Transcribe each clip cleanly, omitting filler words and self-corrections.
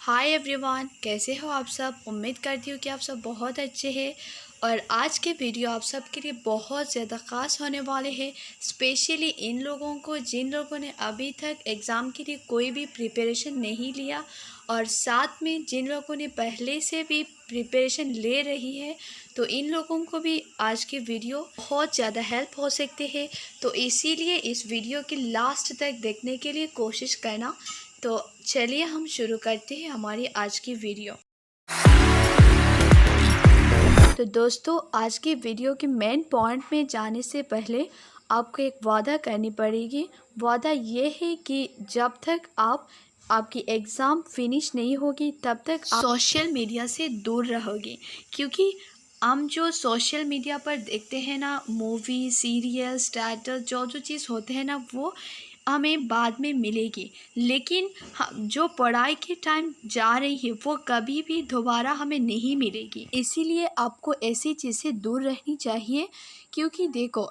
Hi everyone, कैसे हो आप सब। उम्मीद करती हूँ कि आप सब बहुत अच्छे हैं। और आज के वीडियो आप सब के लिए बहुत ज़्यादा ख़ास होने वाले हैं, स्पेशली इन लोगों को जिन लोगों ने अभी तक एग्ज़ाम के लिए कोई भी प्रिपरेशन नहीं लिया, और साथ में जिन लोगों ने पहले से भी प्रिपरेशन ले रही है, तो इन लोगों को भी आज की वीडियो बहुत ज़्यादा हेल्प हो सकते हैं। तो इसीलिए इस वीडियो की लास्ट तक देखने के लिए कोशिश करना। तो चलिए हम शुरू करते हैं हमारी आज की वीडियो। तो दोस्तों, आज की वीडियो के मेन पॉइंट में जाने से पहले आपको एक वादा करनी पड़ेगी। वादा ये है कि जब तक आपकी एग्ज़ाम फिनिश नहीं होगी तब तक आप सोशल मीडिया से दूर रहोगे। क्योंकि हम जो सोशल मीडिया पर देखते हैं ना, मूवी, सीरियल, स्टेटस, जो जो चीज़ होते हैं ना, वो हमें बाद में मिलेगी। लेकिन जो पढ़ाई के टाइम जा रही है वो कभी भी दोबारा हमें नहीं मिलेगी। इसीलिए आपको ऐसी चीज़ से दूर रहनी चाहिए। क्योंकि देखो,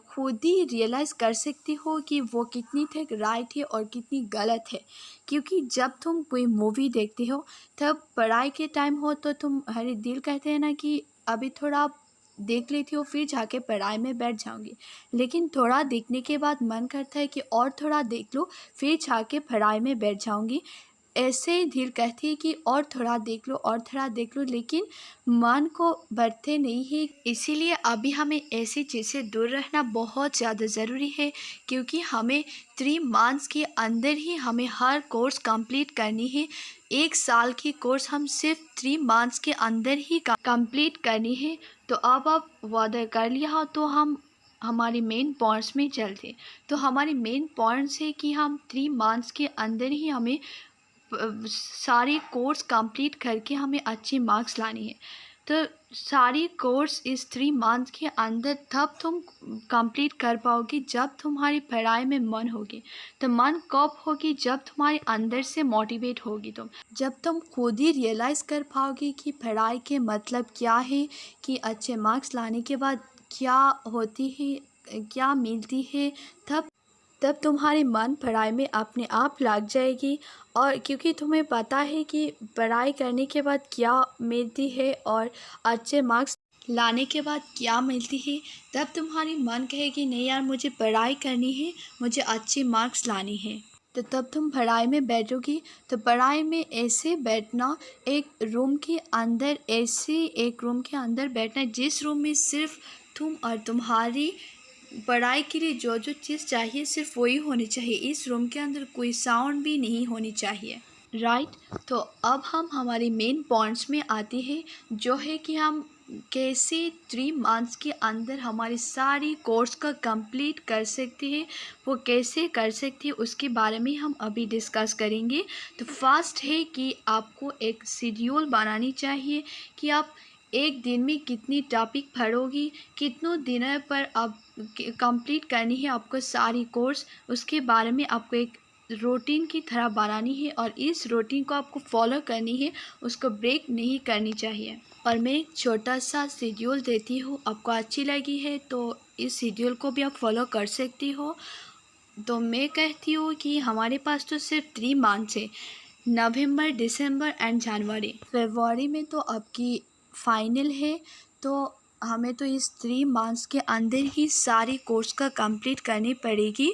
खुद ही रियलाइज़ कर सकती हो कि वो कितनी तक राइट है और कितनी गलत है। क्योंकि जब तुम कोई मूवी देखते हो तब पढ़ाई के टाइम हो तो तुम्हारे दिल कहते हैं ना कि अभी थोड़ा देख लेती हो, फिर जाके पढ़ाई में बैठ जाऊंगी। लेकिन थोड़ा देखने के बाद मन करता है कि और थोड़ा देख लो, फिर जाके पढ़ाई में बैठ जाऊंगी। ऐसे ही दिल कहती है कि और थोड़ा देख लो और थोड़ा देख लो, लेकिन मन को बढ़ते नहीं है। इसीलिए अभी हमें ऐसी चीज़ से दूर रहना बहुत ज़्यादा ज़रूरी है। क्योंकि हमें 3 मंथ्स के अंदर ही हमें हर कोर्स कंप्लीट करनी है। 1 साल की कोर्स हम सिर्फ 3 मंथ्स के अंदर ही कंप्लीट करनी है। तो अब आप वादा कर लिया हो तो हम हमारी मेन पॉइंट्स में चलते। तो हमारी मेन पॉइंट्स है कि हम 3 मंथ्स के अंदर ही हमें सारी कोर्स कंप्लीट करके हमें अच्छी मार्क्स लानी है। तो सारी कोर्स इस 3 मंथ के अंदर तब तुम कंप्लीट कर पाओगी जब तुम्हारी पढ़ाई में मन होगी। तो मन कब होगी? जब तुम्हारे अंदर से मोटिवेट होगी तुम, जब तुम खुद ही रियलाइज़ कर पाओगी कि पढ़ाई के मतलब क्या है, कि अच्छे मार्क्स लाने के बाद क्या होती है, क्या मिलती है। तब तुम्हारी मन पढ़ाई में अपने आप लग जाएगी। और क्योंकि तुम्हें पता है कि पढ़ाई करने के बाद क्या मिलती है और अच्छे मार्क्स लाने के बाद क्या मिलती है, तब तुम्हारी मन कहेगी नहीं यार, मुझे पढ़ाई करनी है, मुझे अच्छे मार्क्स लानी है। तो तब तुम पढ़ाई में बैठोगी। तो पढ़ाई में ऐसे बैठना, एक रूम के अंदर, ऐसे एक रूम के अंदर बैठना जिस रूम में सिर्फ तुम और तुम्हारी पढ़ाई के लिए जो जो चीज़ चाहिए सिर्फ वही होनी चाहिए। इस रूम के अंदर कोई साउंड भी नहीं होनी चाहिए, राइट। तो अब हम हमारी मेन पॉइंट्स में आते हैं, जो है कि हम कैसे 3 मंथ्स के अंदर हमारी सारी कोर्स का कंप्लीट कर सकते हैं। वो कैसे कर सकते हैं उसके बारे में हम अभी डिस्कस करेंगे। तो फर्स्ट है कि आपको एक शेड्यूल बनानी चाहिए कि आप एक दिन में कितनी टॉपिक पढ़ोगी, कितनों दिनों पर आप कंप्लीट करनी है आपको सारी कोर्स। उसके बारे में आपको एक रूटीन की तरह बनानी है और इस रूटीन को आपको फॉलो करनी है, उसको ब्रेक नहीं करनी चाहिए। और मैं एक छोटा सा शेड्यूल देती हूँ, आपको अच्छी लगी है तो इस शेड्यूल को भी आप फॉलो कर सकती हो। तो मैं कहती हूँ कि हमारे पास तो सिर्फ 3 मंथ्स है, नवंबर, दिसंबर एंड जनवरी। फरवरी में तो आपकी फाइनल है। तो हमें तो इस 3 मंथ्स के अंदर ही सारी कोर्स का कंप्लीट करनी पड़ेगी।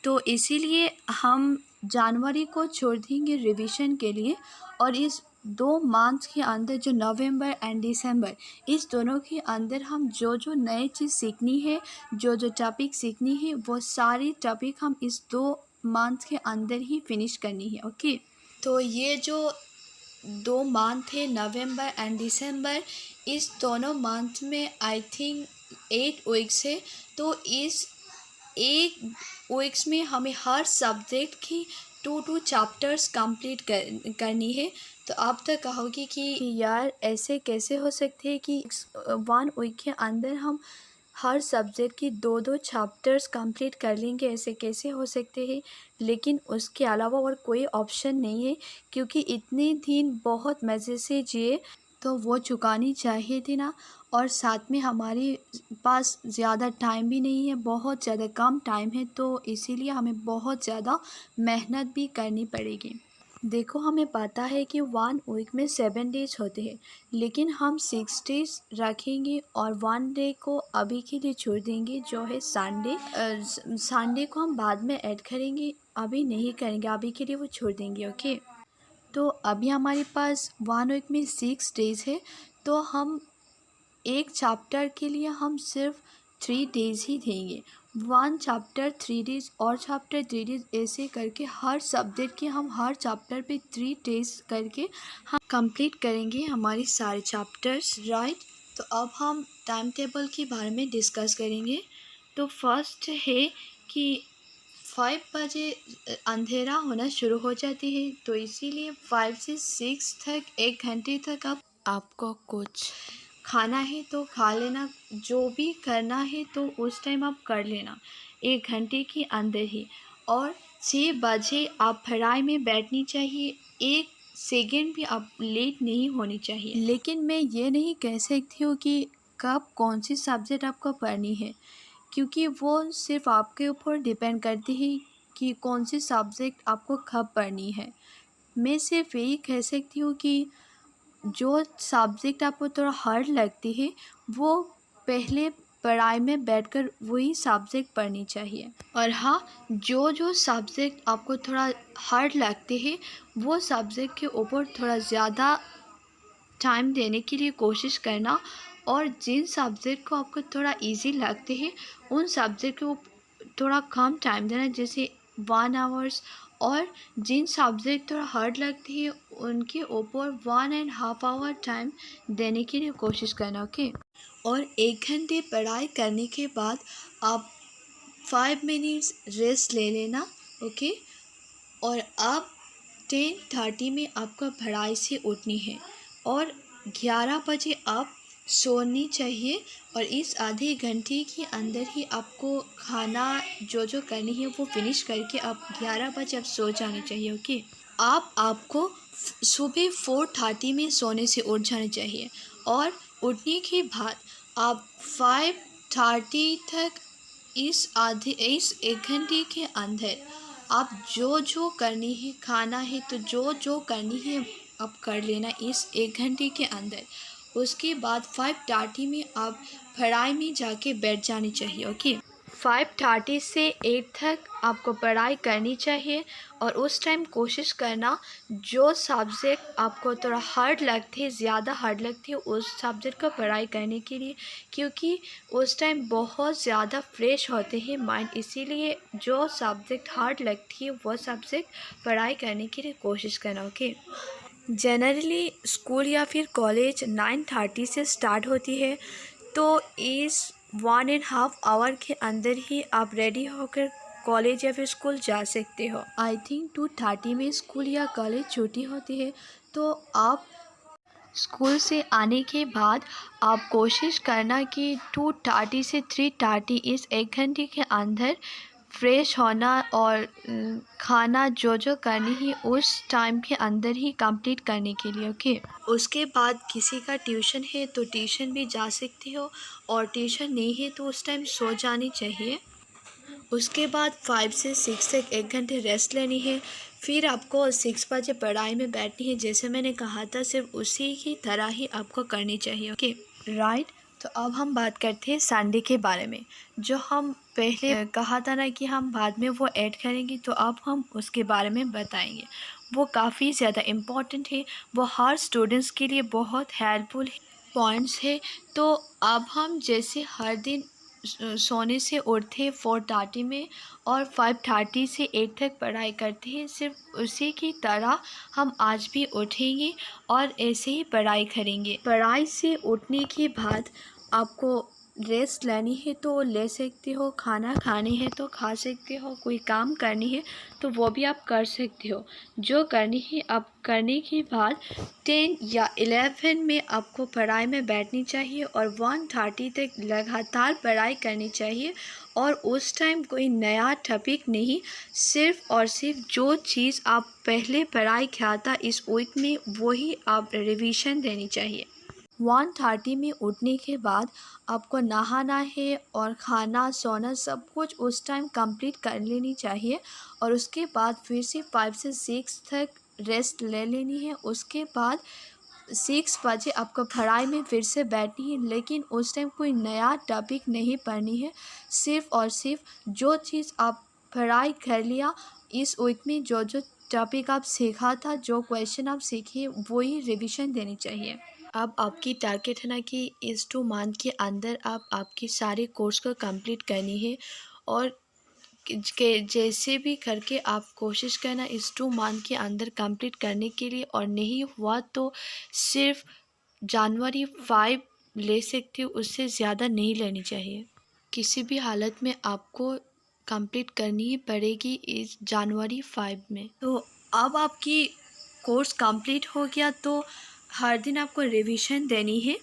तो इसीलिए हम जनवरी को छोड़ देंगे रिवीजन के लिए। और इस 2 मंथ्स के अंदर, जो नवंबर एंड दिसंबर, इस दोनों के अंदर हम जो जो नई चीज़ सीखनी है, जो जो टॉपिक सीखनी है, वो सारी टॉपिक हम इस 2 मंथ्स के अंदर ही फिनिश करनी है। ओके। तो ये जो 2 मंथ है, नवंबर एंड दिसंबर, इस दोनों मंथ में आई थिंक 8 वीक्स है। तो इस 8 वीक्स में हमें हर सब्जेक्ट की 2 चैप्टर्स कंप्लीट करनी है। तो आप तो कहोगे कि यार ऐसे कैसे हो सकते हैं कि 1 वीक के अंदर हम हर सब्जेक्ट की 2 चैप्टर्स कंप्लीट कर लेंगे, ऐसे कैसे हो सकते हैं। लेकिन उसके अलावा और कोई ऑप्शन नहीं है। क्योंकि इतने दिन बहुत मज़े से जिए तो वो चुकानी चाहिए थी ना। और साथ में हमारे पास ज़्यादा टाइम भी नहीं है, बहुत ज़्यादा कम टाइम है। तो इसीलिए हमें बहुत ज़्यादा मेहनत भी करनी पड़ेगी। देखो, हमें पता है कि 1 वीक में 7 डेज़ होते हैं, लेकिन हम 6 डेज़ रखेंगे और 1 डे को अभी के लिए छोड़ देंगे, जो है संडे। संडे को हम बाद में ऐड करेंगे, अभी नहीं करेंगे, अभी के लिए वो छोड़ देंगे। ओके, तो अभी हमारे पास 1 वीक में 6 डेज़ है, तो हम एक चैप्टर के लिए हम सिर्फ 3 डेज़ ही देंगे। 1 चैप्टर 3 डेज़ और चैप्टर 3 डेज़, ऐसे करके हर सब्जेक्ट के हम हर चैप्टर पे 3 डेज़ करके हम कंप्लीट करेंगे हमारे सारे चैप्टर्स, राइट। तो अब हम टाइम टेबल के बारे में डिस्कस करेंगे। तो फर्स्ट है कि 5 बजे अंधेरा होना शुरू हो जाती है, तो इसीलिए 5 से 6 तक 1 घंटे तक आपको कुछ खाना है तो खा लेना, जो भी करना है तो उस टाइम आप कर लेना 1 घंटे के अंदर ही। और 6 बजे आप पढ़ाई में बैठनी चाहिए, 1 सेकेंड भी आप लेट नहीं होनी चाहिए। लेकिन मैं ये नहीं कह सकती हूँ कि कब कौन सी सब्जेक्ट आपको पढ़नी है, क्योंकि वो सिर्फ आपके ऊपर डिपेंड करती है कि कौन सी सब्जेक्ट आपको कब पढ़नी है। मैं सिर्फ यही कह सकती हूँ कि जो सब्जेक्ट आपको थोड़ा हार्ड लगती है, वो पहले पढ़ाई में बैठकर वही सब्जेक्ट पढ़नी चाहिए। और हाँ, जो जो सब्जेक्ट आपको थोड़ा हार्ड लगते हैं, वो सब्जेक्ट के ऊपर थोड़ा ज़्यादा टाइम देने के लिए कोशिश करना, और जिन सब्जेक्ट को आपको थोड़ा इजी लगते हैं, उन सब्जेक्ट को थोड़ा कम टाइम देना, जैसे 1 आवर्स। और जिन सब्जेक्ट थोड़ा हार्ड लगती है, उनके ऊपर 1.5 आवर टाइम देने के लिए कोशिश करना। ओके, और 1 घंटे पढ़ाई करने के बाद आप 5 मिनट्स रेस्ट ले लेना। ओके, और अब 10:30 में आपको पढ़ाई से उठनी है, और 11 बजे आप सोनी चाहिए, और इस आधे घंटे के अंदर ही आपको खाना जो जो करनी है वो फिनिश करके आप 11 बजे आप सो जाने चाहिए। ओके, आपको सुबह 4:30 में सोने से उठ जाना चाहिए, और उठने के बाद आप 5:30 तक इस 1 घंटे के अंदर आप जो जो करनी है, खाना है तो जो जो करनी है आप कर लेना इस 1 घंटे के अंदर। उसके बाद 5:30 में आप पढ़ाई में जाके बैठ जानी चाहिए। ओके, 5:30 से 8 तक आपको पढ़ाई करनी चाहिए, और उस टाइम कोशिश करना जो सब्जेक्ट आपको थोड़ा हार्ड लगती है, ज़्यादा हार्ड लगती है, उस सब्जेक्ट को पढ़ाई करने के लिए, क्योंकि उस टाइम बहुत ज़्यादा फ्रेश होते हैं माइंड, इसीलिए जो सब्जेक्ट हार्ड लगती है वो सब्जेक्ट पढ़ाई करने के लिए कोशिश करना। ओके, जनरली स्कूल या फिर कॉलेज 9:30 से स्टार्ट होती है, तो इस 1.5 आवर के अंदर ही आप रेडी होकर कॉलेज या फिर स्कूल जा सकते हो। आई थिंक 2:30 में स्कूल या कॉलेज छुट्टी होती है, तो आप स्कूल से आने के बाद आप कोशिश करना कि 2:30 से 3:30 इस 1 घंटे के अंदर फ्रेश होना, और खाना जो जो करनी है उस टाइम के अंदर ही कंप्लीट करने के लिए। ओके, उसके बाद किसी का ट्यूशन है तो ट्यूशन भी जा सकते हो, और ट्यूशन नहीं है तो उस टाइम सो जानी चाहिए। उसके बाद 5 से 6 तक 1 घंटे रेस्ट लेनी है, फिर आपको 6 बजे पढ़ाई में बैठनी है, जैसे मैंने कहा था सिर्फ उसी की तरह ही आपको करनी चाहिए। Okay, right. तो अब हम बात करते हैं संडे के बारे में, जो हम पहले कहा था ना कि हम बाद में वो ऐड करेंगे, तो अब हम उसके बारे में बताएंगे। वो काफ़ी ज़्यादा इम्पॉर्टेंट है, वो हर स्टूडेंट्स के लिए बहुत हेल्पफुल पॉइंट्स है। तो अब हम जैसे हर दिन सोने से उठते 4:30 में, और 5:30 से 8 तक पढ़ाई करते हैं, सिर्फ उसी की तरह हम आज भी उठेंगे और ऐसे ही पढ़ाई करेंगे। पढ़ाई से उठने के बाद आपको रेस्ट लेनी है तो ले सकते हो, खाना खानी है तो खा सकते हो, कोई काम करनी है तो वो भी आप कर सकते हो। जो करनी है आप करने के बाद 10 या 11 में आपको पढ़ाई में बैठनी चाहिए, और 1:30 तक लगातार पढ़ाई करनी चाहिए। और उस टाइम कोई नया टॉपिक नहीं, सिर्फ और सिर्फ जो चीज़ आप पहले पढ़ाई किया था इस वीक में वही आप रिवीजन देनी चाहिए। 1:30 में उठने के बाद आपको नहाना है, और खाना सोना सब कुछ उस टाइम कंप्लीट कर लेनी चाहिए, और उसके बाद फिर से 5 से 6 तक रेस्ट ले लेनी है। उसके बाद 6 बजे आपको पढ़ाई में फिर से बैठनी है, लेकिन उस टाइम कोई नया टॉपिक नहीं पढ़नी है। सिर्फ़ और सिर्फ जो चीज़ आप पढ़ाई कर लिया इस वीक में, जो जो टॉपिक आप सीखा था, जो क्वेश्चन आप सीखे, वही रिवीजन देनी चाहिए। अब आपकी टारगेट है ना कि इस 2 मंथ के अंदर आप आपके सारे कोर्स को कंप्लीट करनी है, और के जैसे भी करके आप कोशिश करना इस 2 मंथ के अंदर कंप्लीट करने के लिए, और नहीं हुआ तो सिर्फ जनवरी 5 ले सकते हो, उससे ज़्यादा नहीं लेनी चाहिए। किसी भी हालत में आपको कंप्लीट करनी ही पड़ेगी इस जनवरी 5 में। तो अब आपकी कोर्स कंप्लीट हो गया, तो हर दिन आपको रिवीजन देनी है,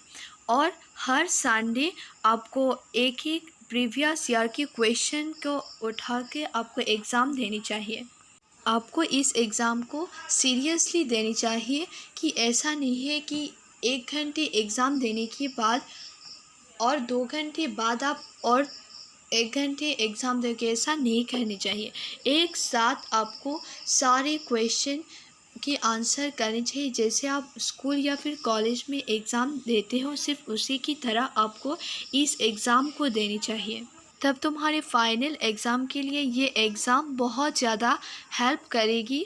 और हर संडे आपको एक एक प्रीवियस ईयर के क्वेश्चन को उठा के आपको एग्ज़ाम देनी चाहिए। आपको इस एग्ज़ाम को सीरियसली देनी चाहिए, कि ऐसा नहीं है कि 1 घंटे एग्ज़ाम देने के बाद और 2 घंटे बाद आप और 1 घंटे एग्ज़ाम दे के, ऐसा नहीं करनी चाहिए। एक साथ आपको सारे क्वेश्चन के आंसर करने चाहिए। जैसे आप स्कूल या फिर कॉलेज में एग्ज़ाम देते हो, सिर्फ उसी की तरह आपको इस एग्ज़ाम को देनी चाहिए। तब तुम्हारे फाइनल एग्ज़ाम के लिए ये एग्ज़ाम बहुत ज़्यादा हेल्प करेगी।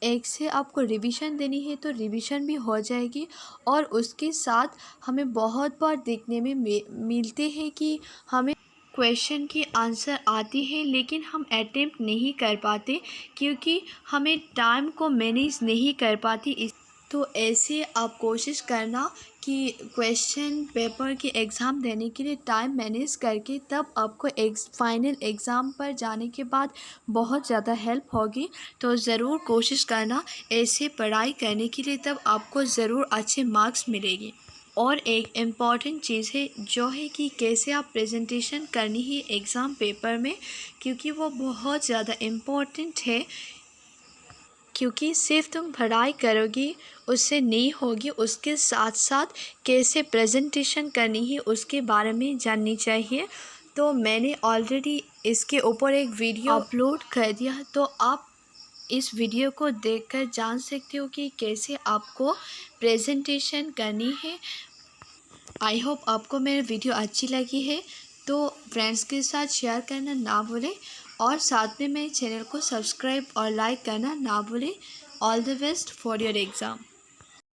एक से आपको रिवीजन देनी है तो रिवीजन भी हो जाएगी, और उसके साथ हमें बहुत बार देखने में मिलते हैं कि हमें क्वेश्चन के आंसर आते हैं, लेकिन हम अटेम्प्ट नहीं कर पाते क्योंकि हमें टाइम को मैनेज नहीं कर पाती। तो ऐसे आप कोशिश करना कि क्वेश्चन पेपर के एग्ज़ाम देने के लिए टाइम मैनेज करके, तब आपको फाइनल एग्ज़ाम पर जाने के बाद बहुत ज़्यादा हेल्प होगी। तो ज़रूर कोशिश करना ऐसे पढ़ाई करने के लिए, तब आपको ज़रूर अच्छे मार्क्स मिलेंगे। और एक इम्पॉर्टेंट चीज़ है जो है कि कैसे आप प्रेजेंटेशन करनी है एग्ज़ाम पेपर में, क्योंकि वो बहुत ज़्यादा इम्पॉर्टेंट है। क्योंकि सिर्फ तुम पढ़ाई करोगी उससे नहीं होगी, उसके साथ साथ कैसे प्रेजेंटेशन करनी है उसके बारे में जाननी चाहिए। तो मैंने ऑलरेडी इसके ऊपर एक वीडियो अपलोड कर दिया, तो आप इस वीडियो को देखकर जान सकते हो कि कैसे आपको प्रेजेंटेशन करनी है। आई होप आपको मेरी वीडियो अच्छी लगी है, तो फ्रेंड्स के साथ शेयर करना ना भूलें, और साथ में मेरे चैनल को सब्सक्राइब और लाइक करना ना भूलें। All the best for your exam.